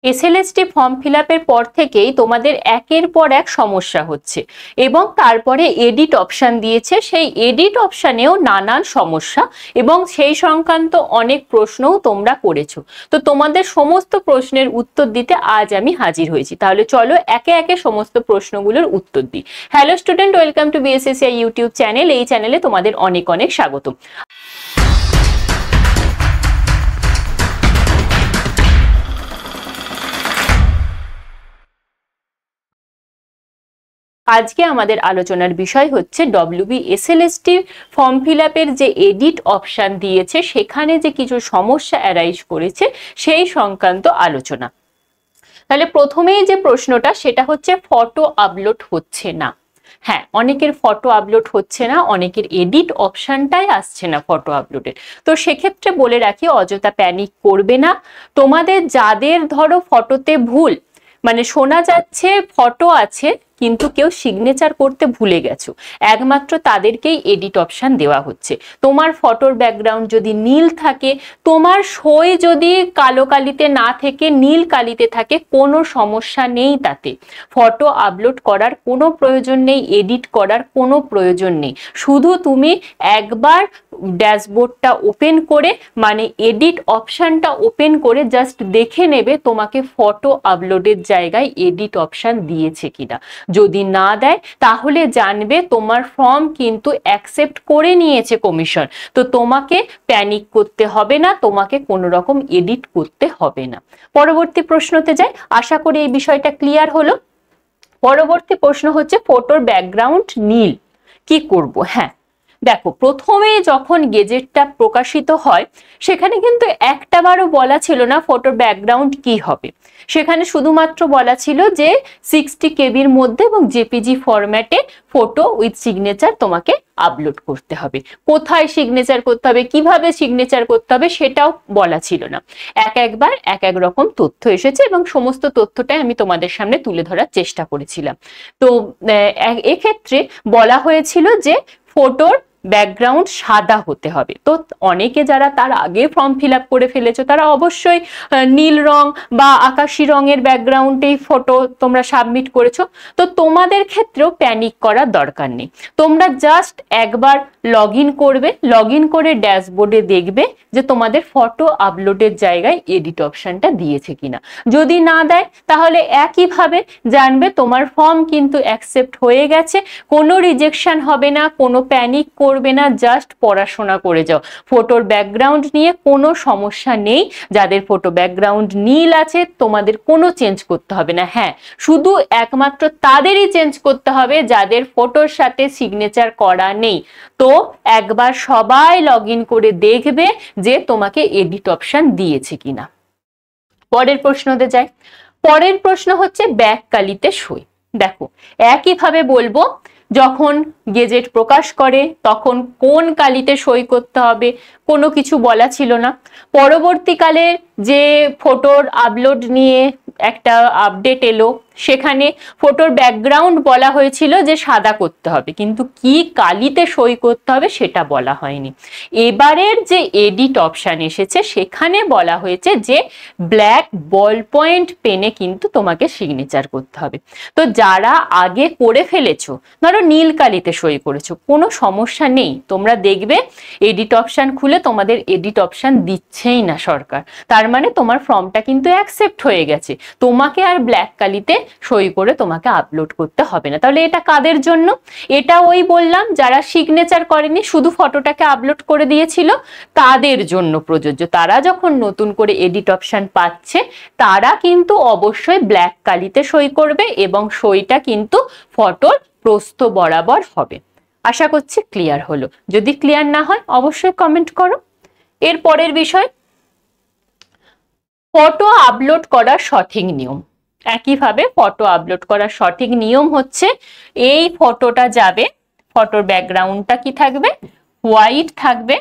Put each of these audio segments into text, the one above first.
SLST form fill আপের পর থেকেই তোমাদের একের পর এক সমস্যা হচ্ছে এবং তারপরে এডিট অপশান দিয়েছে, সেই এডিট অপশানেও নানান সমস্যা এবং সেই সংক্রান্ত অনেক প্রশ্নও তোমরা করেছো। তো তোমাদের সমস্ত প্রশ্নের উত্তর দিতে আজ আমি হাজির হয়েছি। তাহলে চলো একে একে সমস্ত প্রশ্নগুলোর উত্তর দিই। Hello student, welcome to BSSCI YouTube channel. এই চ্যানেলে তোমাদের অনেক অনেক স্বাগত। আজকে আমাদের আলোচনার বিষয় হচ্ছে WBSLST ফর্ম ফিল আপের যে এডিট অপশান দিয়েছে সেখানে যে কিছু সমস্যা অ্যারাইজ করেছে সেই সংক্রান্ত আলোচনা। তাহলে প্রথমেই যে প্রশ্নটা সেটা হচ্ছে ফটো আপলোড হচ্ছে না। হ্যাঁ, অনেকের ফটো আপলোড হচ্ছে না, অনেকের এডিট অপশানটাই আসছে না ফটো আপলোডের। তো সেক্ষেত্রে বলে রাখি, অযথা প্যানিক করবে না। তোমাদের যাদের ধরো ফটোতে ভুল, মানে শোনা যাচ্ছে ফটো আছে কিন্তু কেউ সিগনেচার করতে ভুলে গেছো, একমাত্র তাদেরকেই এডিট অপশান দেওয়া হচ্ছে। তোমার ফটোর ব্যাকগ্রাউন্ড যদি নীল থাকে, তোমার সই যদি কালো কালিতে না থেকে নীল কালিতে থাকে, কোনো সমস্যা নেই তাতে। ফটো আপলোড করার কোনো প্রয়োজন নেই, এডিট করার কোনো প্রয়োজন নেই। শুধু তুমি একবার ড্যাশবোর্ডটা ওপেন করে, মানে এডিট অপশানটা ওপেন করে জাস্ট দেখে নেবে তোমাকে ফটো আপলোডের জায়গায় এডিট অপশান দিয়েছে কিনা। যদি না দেয় তাহলে জানবে তোমার ফর্ম কিন্তু অ্যাকসেপ্ট করে নিয়েছে কমিশন। তো তোমাকে প্যানিক করতে হবে না, তোমাকে কোনো রকম এডিট করতে হবে না। পরবর্তী প্রশ্নতে যাই, আশা করি এই বিষয়টা ক্লিয়ার হলো। পরবর্তী প্রশ্ন হচ্ছে ফটোর ব্যাকগ্রাউন্ড নীল, কি করব? হ্যাঁ দেখো, প্রথমে যখন গেজেটটা প্রকাশিত হয় সেখানে কিন্তু একটাবারও বলা ছিল না ফটোর ব্যাকগ্রাউন্ড কি হবে। সেখানে শুধুমাত্র বলা ছিল যে 60 কেবির মধ্যে এবং জেপিজি ফরম্যাটে ফটো উইথ সিগনেচার তোমাকে আপলোড করতে হবে। কোথায় সিগনেচার করতে হবে, কিভাবে সিগনেচার করতে হবে সেটাও বলা ছিল না। একবার এক এক রকম তথ্য এসেছে এবং সমস্ত তথ্যটাই আমি তোমাদের সামনে তুলে ধরার চেষ্টা করেছিলাম। তো এক্ষেত্রে বলা হয়েছিল যে ফটোর ব্যাকগ্রাউন্ড সাদা হতে হবে। তো অনেকে যারা তার আগে ফর্ম ফিল আপ করে ফেলেছো তারা অবশ্যই নীল রং বা আকাশি রঙের ব্যাকগ্রাউন্ডেই ফটো তোমরা সাবমিট করেছো। তো তোমাদের ক্ষেত্রেও প্যানিক করার দরকার নেই। তোমরা জাস্ট একবার লগ ইন করবে, লগ ইন করে ড্যাশবোর্ডে দেখবে যে তোমাদের ফটো আপলোডের জায়গায় এডিট অপশনটা দিয়েছে কিনা। যদি না দেয় তাহলে একইভাবে জানবে তোমার ফর্ম কিন্তু অ্যাকসেপ্ট হয়ে গেছে, কোনো রিজেকশন হবে না, কোনো প্যানিক করবে না, জাস্ট পড়াশোনা করে যাও। ফটোর ব্যাকগ্রাউন্ড নিয়ে কোনো সমস্যা নেই। যাদের ফটো ব্যাকগ্রাউন্ড নীল আছে তোমাদের কোনো চেঞ্জ করতে হবে না। হ্যাঁ, শুধু একমাত্র তাদেরই চেঞ্জ করতে হবে যাদের ফটোর সাথে সিগনেচার করা নেই। তো একবার সবাই লগ ইন করে দেখবে যে তোমাকে এডিট অপশন দিয়েছে কিনা। পরের প্রশ্নতে যাই। পরের প্রশ্ন হচ্ছে ব্যাক কালিতে সই। দেখো, একইভাবে বলবো, যখন গেজেট প্রকাশ করে তখন কোন কালিতে সই করতে হবে কোনো কিছু বলা ছিল না। পরবর্তীকালে যে ফটোর আপলোড নিয়ে একটা আপডেট এলো সেখানে ফটোর ব্যাকগ্রাউন্ড বলা হয়েছিল যে সাদা করতে হবে, কিন্তু কি কালিতে সই করতে হবে সেটা বলা হয়নি। এবারের যে এডিট অপশন এসেছে সেখানে বলা হয়েছে যে ব্ল্যাক বল পয়েন্ট পেনে কিন্তু তোমাকে সিগনেচার করতে হবে। তো যারা আগে করে ফেলেছো, ধরো নীল কালিতে সই করেছো, কোনো সমস্যা নেই। তোমরা দেখবে এডিট অপশন খুলে তোমাদের এডিট অপশন দিচ্ছেই না সরকার, তার মানে তোমার ফর্মটা কিন্তু অ্যাকসেপ্ট হয়ে গেছে। তোমাকে আর ব্ল্যাক কালিতে সই করে তোমাকে আপলোড করতে হবে না। তাহলে এটা কাদের জন্য? এটা ওই বললাম যারা সিগনেচার করেনি, শুধু ফটোটাকে আপলোড করে দিয়েছিল, তাদের জন্য প্রযোজ্য। তারা যখন নতুন করে এডিট অপশন পাচ্ছে তারা কিন্তু অবশ্যই ব্ল্যাক কালিতে সই করবে এবং সইটা কিন্তু ফটোর প্রস্থ বরাবর হবে। আশা করছি ক্লিয়ার হলো। যদি ক্লিয়ার না হয় অবশ্যই কমেন্ট করো। এর পরের বিষয়, ফটো আপলোড করার সঠিক নিয়ম। একইভাবে ফটো আপলোড করার সঠিক নিয়ম হচ্ছে, এই ফটোটা যাবে, ফটোর ব্যাকগ্রাউন্ডটা কি থাকবে? হোয়াইট থাকবে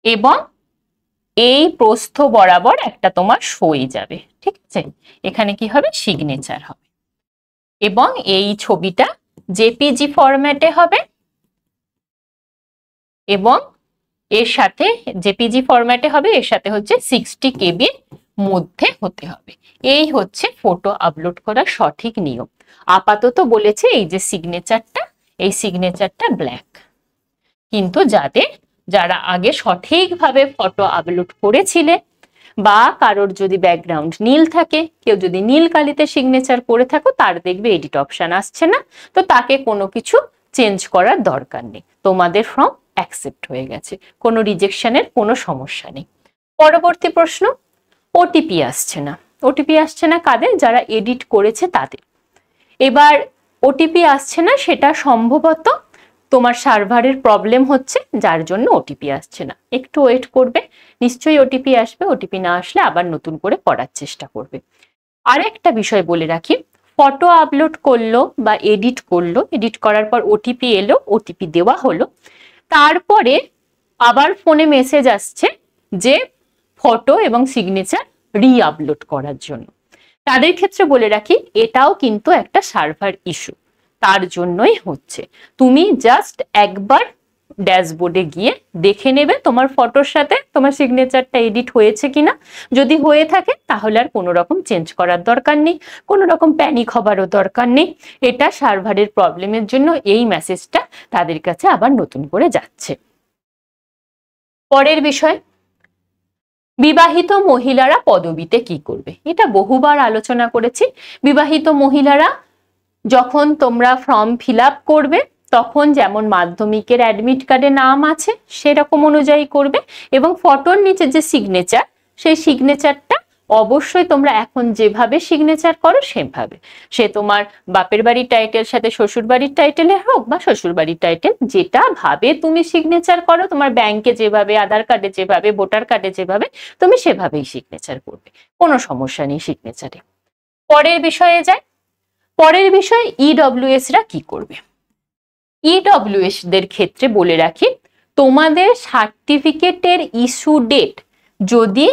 এবং এই প্রস্থ বরাবর একটা তোমার সই যাবে, ঠিক আছে? এখানে কি হবে? সিগনেচার হবে এবং এই ছবিটা জেপিজি ফরম্যাটে হবে এবং এর সাথে জেপিজি ফরম্যাটে হবে, এর সাথে হচ্ছে 60 কেবি মধ্যে হতে হবে। এই হচ্ছে ফটো আপলোড করার সঠিক নিয়ম। আপাতত বলেছে এই যে সিগনেচারটা, এই সিগনেচারটা ব্ল্যাক, কিন্তু যারা আগে সঠিকভাবে ফটো আপলোড করেছিলে বা কারোর যদি ব্যাকগ্রাউন্ড নীল থাকে, কেউ যদি নীল কালিতে সিগনেচার করে থাকো, তার দেখবে এডিট অপশন আসছে না, তো তাকে কোনো কিছু চেঞ্জ করার দরকার নেই, তোমাদের ফর্ম অ্যাকসেপ্ট হয়ে গেছে, কোনো রিজেকশনের কোনো সমস্যা নেই। পরবর্তী প্রশ্ন, ওটিপি আসছে না। ওটিপি আসছে না কাদের? যারা এডিট করেছে তাদের। এবার ওটিপি আসছে না, সেটা সম্ভবত তোমার সার্ভারের প্রবলেম হচ্ছে, যার জন্য ওটিপি আসছে না। একটু ওয়েট করবে, নিশ্চয়ই ওটিপি আসবে। ওটিপি না আসলে আবার নতুন করে করার চেষ্টা করবে। আর একটা বিষয় বলে রাখি, ফটো আপলোড করলো বা এডিট করলো, এডিট করার পর ওটিপি এলো, ওটিপি দেওয়া হলো, তারপরে আবার ফোনে মেসেজ আসছে যে ফটো এবং সিগনেচার রি আপলোড করার জন্য। তাদের ক্ষেত্রে বলে রাখি, এটাও কিন্তু একটা সার্ভার ইস্যু, তার জন্যই হচ্ছে। তুমি জাস্ট একবার ড্যাশবোর্ডে গিয়ে দেখে নেবে তোমার ফটোর সাথে তোমার সিগনেচারটা এডিট হয়েছে কিনা। যদি হয়ে থাকে তাহলে আর কোনো রকম চেঞ্জ করার দরকার নেই, কোনো রকম প্যানিক হবারও দরকার নেই। এটা সার্ভারের প্রবলেমের জন্য এই মেসেজটা তাদের কাছে আবার নতুন করে যাচ্ছে। পরের বিষয়, বিবাহিত মহিলারা পদবিতে কি করবে? এটা বহুবার আলোচনা করেছি। বিবাহিত মহিলারা যখন তোমরা ফর্ম ফিল আপ করবে, তখন যেমন মাধ্যমিকের অ্যাডমিট কার্ডে নাম আছে সেরকম অনুযায়ী করবে, এবং ফটোর নিচে যে সিগনেচার, সেই সিগনেচারটা অবশ্যই তোমরা এখন যেভাবে সিগনেচার করো সেভাবে, সে তোমার বাপের বাড়ির টাইটেল সাথে শ্বশুর বাড়ির টাইটেলে হোক বা শ্বশুর বাড়ির টাইটেল, যেটা ভাবে তুমি সিগনেচার করো, তোমার ব্যাংকে যেভাবে, আধার কার্ডে যেভাবে, ভোটার কার্ডে যেভাবে, তুমি সেভাবেই সিগনেচার করবে, কোনো সমস্যা নেই সিগনেচারে। পরের বিষয়ে যাই। পরের বিষয়, ইডব্লিউএস রা কি করবে? ইডব্লিউএস দের ক্ষেত্রে বলে রাখি, তোমাদের সার্টিফিকেটের ইস্যু ডেট যদি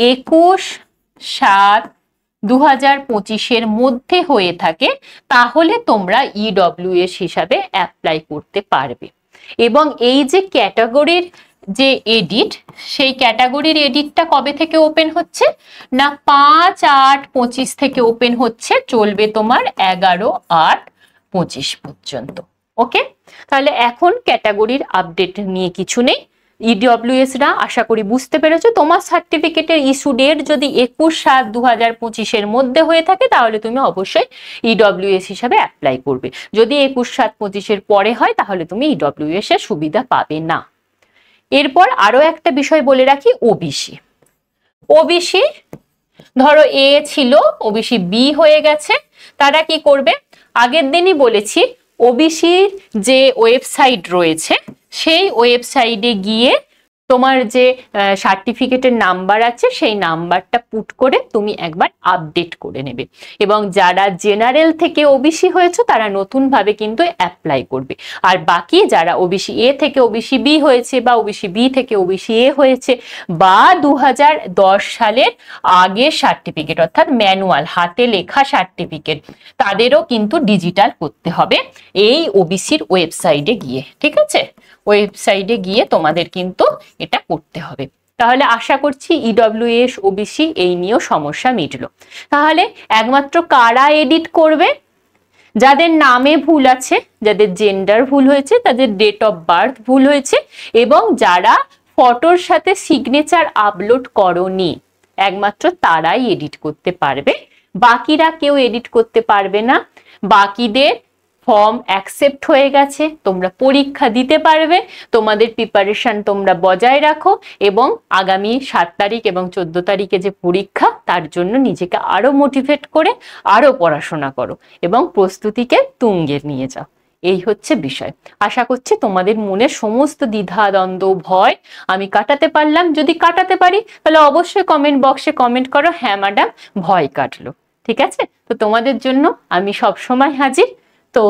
21/7/2025 মধ্যে হয়ে থাকে, তাহলে তোমরা ইডব্লিউএস হিসাবে অ্যাপ্লাই করতে পারবে। এবং এই যে ক্যাটাগরির যে এডিট, সেই ক্যাটাগরির এডিটটা কবে থেকে ওপেন হচ্ছে না, 5/8/25 থেকে ওপেন হচ্ছে, চলবে তোমার 11/8/25 পর্যন্ত। ওকে, তাহলে এখন ক্যাটাগরির আপডেট নিয়ে কিছু নেই। ইডব্লিউএস রা আশা করি বুঝতে পেরেছো, তোমার সার্টিফিকেটের ইস্যু ডেট যদি 21/7/2025 মধ্যে হয়ে থাকে, তাহলে তুমি অবশ্যই ইডব্লিউএস হিসাবে অ্যাপ্লাই করবে। যদি 21/7/25 পরে হয়, তাহলে তুমি ইডব্লিউএস এর সুবিধা পাবে না। এরপর আরো একটা বিষয় বলে রাখি, ওবিসি। ওবিসি ধরো এ ছিল, ওবিসি বি হয়ে গেছে, তারা কি করবে? আগের দিনই বলেছি, ওবিসির যে ওয়েবসাইট রয়েছে, সেই ওয়েবসাইটে গিয়ে তোমার যে সার্টিফিকেটের নাম্বার আছে, সেই নাম্বারটা পুট করে তুমি একবার আপডেট করে নেবে। এবং যারা জেনারেল থেকে ওবিসি হয়েছে, তারা নতুনভাবে কিন্তু অ্যাপ্লাই করবে। আর বাকি যারা ওবিসি এ থেকে ওবিসি বি হয়েছে, বা ওবিসি বি থেকে ওবিসি এ হয়েছে, বা 2010 সালের আগের সার্টিফিকেট, অর্থাৎ ম্যানুয়াল হাতে লেখা সার্টিফিকেট, তাদেরও কিন্তু ডিজিটাল করতে হবে এই ওবিসির ওয়েবসাইটে গিয়ে। ঠিক আছে, ওয়েবসাইটে গিয়ে তোমাদের কিন্তু এটা করতে হবে। তাহলে আশা করছি ইডব্লিউএস ওবিসি এই নিয়েও সমস্যা মিটলো। তাহলে একমাত্র কারা এডিট করবে? যাদের নামে ভুল আছে, যাদের জেন্ডার ভুল হয়েছে, তাদের ডেট অফ বার্থ ভুল হয়েছে, এবং যারা ফটোর সাথে সিগনেচার আপলোড করোনি, একমাত্র তারাই এডিট করতে পারবে। বাকিরা কেউ এডিট করতে পারবে না। বাকিদের ফর্ম অ্যাকসেপ্ট হয়ে গেছে, তোমরা পরীক্ষা দিতে পারবে, তোমাদের প্রিপারেশন তোমরা বজায় রাখো, এবং আগামী 7 তারিখ এবং 14 তারিখে যে পরীক্ষা, তার জন্য নিজেকে আরো মোটিভেট করে আরো পড়াশোনা করো এবং প্রস্তুতিকে তুঙ্গে নিয়ে যাও। এই হচ্ছে বিষয়। আশা করছি তোমাদের মনে সমস্ত দ্বিধা দ্বন্দ্ব ভয় আমি কাটাতে পারলাম। যদি কাটাতে পারি, তাহলে অবশ্যই কমেন্ট বক্সে কমেন্ট করো, হ্যাঁ ম্যাডাম ভয় কাটলো। ঠিক আছে, তো তোমাদের জন্য আমি সব সময় হাজির। তো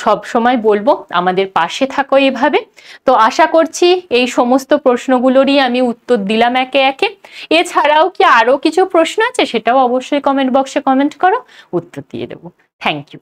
সব সময় বলবো আমাদের পাশে থাকো এভাবে। তো আশা করছি এই সমস্ত প্রশ্নগুলোরই আমি উত্তর দিলাম একে একে। এছাড়াও কি আরো কিছু প্রশ্ন আছে, সেটাও অবশ্যই কমেন্ট বক্সে কমেন্ট করো, উত্তর দিয়ে দেবো। Thank you.